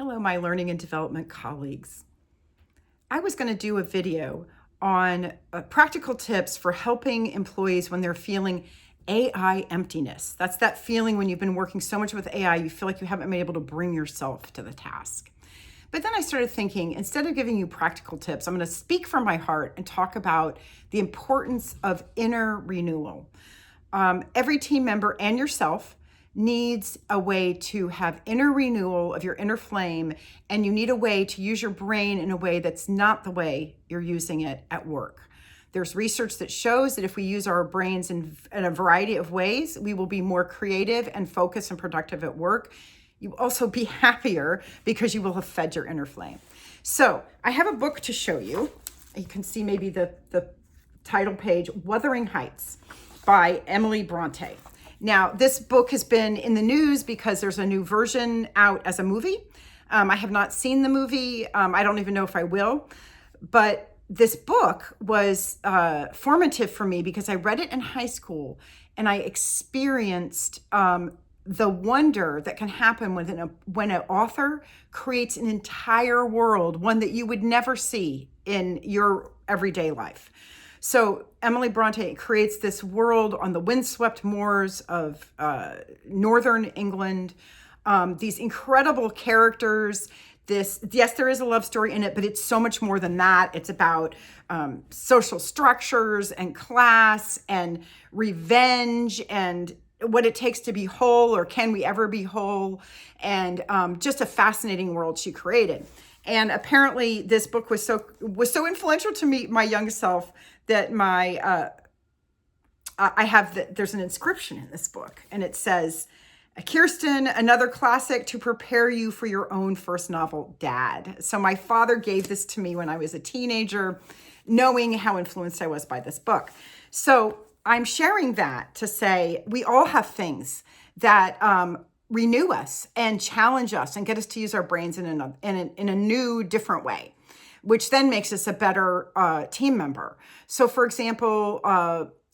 Hello, my learning and development colleagues. I was going to do a video on practical tips for helping employees when they're feeling AI emptiness. That's that feeling when you've been working so much with AI, you feel like you haven't been able to bring yourself to the task. But then I started thinking, instead of giving you practical tips, I'm going to speak from my heart and talk about the importance of inner renewal. Every team member and yourself needs a way to have inner renewal of your inner flame, and you need a way to use your brain in a way that's not the way you're using it at work. There's research that shows that if we use our brains in a variety of ways, we will be more creative and focused and productive at work. You will also be happier because you will have fed your inner flame. So I have a book to show you. You can see maybe the title page, Wuthering Heights by Emily Bronte. Now, this book has been in the news because there's a new version out as a movie. I have not seen the movie. I don't even know if I will. But this book was formative for me because I read it in high school and I experienced the wonder that can happen when an author creates an entire world, one that you would never see in your everyday life. So Emily Bronte creates this world on the windswept moors of northern England. These incredible characters. Yes, there is a love story in it, but it's so much more than that. It's about social structures and class and revenge and what it takes to be whole, or can we ever be whole, and just a fascinating world she created. And apparently this book was so influential to me, my young self, that there's an inscription in this book, and it says, Kirsten, another classic to prepare you for your own first novel, Dad. So my father gave this to me when I was a teenager, knowing how influenced I was by this book. So I'm sharing that to say we all have things that renew us and challenge us and get us to use our brains in a new, different way, which then makes us a better team member. So for example,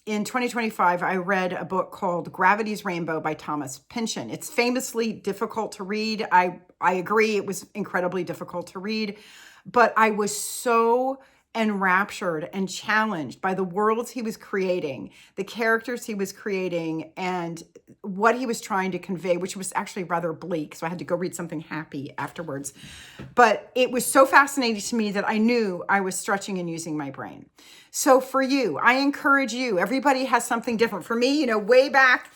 in 2025, I read a book called Gravity's Rainbow by Thomas Pynchon. It's famously difficult to read. I agree, it was incredibly difficult to read, but I was so enraptured and challenged by the worlds he was creating, the characters he was creating, and what he was trying to convey, which was actually rather bleak. So I had to go read something happy afterwards. But it was so fascinating to me that I knew I was stretching and using my brain. So for you, I encourage you, everybody has something different. For me, way back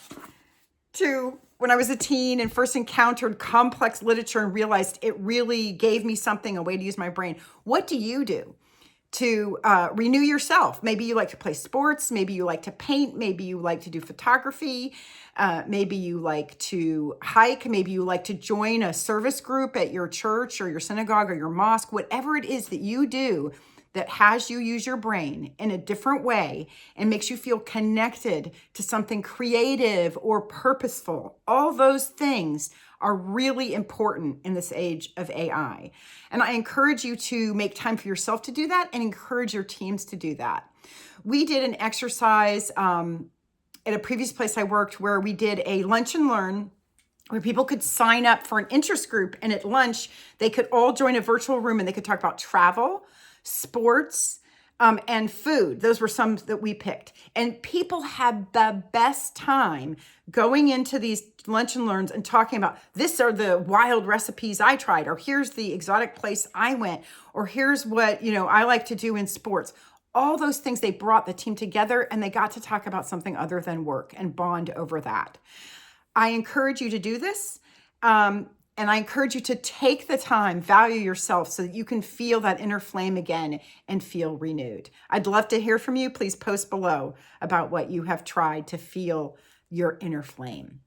to when I was a teen and first encountered complex literature and realized it really gave me something, a way to use my brain. What do you do to renew yourself? Maybe you like to play sports. Maybe you like to paint. Maybe you like to do photography. Maybe you like to hike. Maybe you like to join a service group at your church or your synagogue or your mosque. Whatever it is that you do that has you use your brain in a different way and makes you feel connected to something creative or purposeful. All those things are really important in this age of AI. And I encourage you to make time for yourself to do that and encourage your teams to do that. We did an exercise at a previous place I worked where we did a lunch and learn where people could sign up for an interest group, and at lunch, they could all join a virtual room and they could talk about travel, sports, and food. Those were some that we picked. And people had the best time going into these lunch and learns and talking about, this are the wild recipes I tried, or here's the exotic place I went, or here's what, I like to do in sports. All those things, they brought the team together and they got to talk about something other than work and bond over that. I encourage you to do this. And I encourage you to take the time, value yourself so that you can feel that inner flame again and feel renewed. I'd love to hear from you. Please post below about what you have tried to feel your inner flame.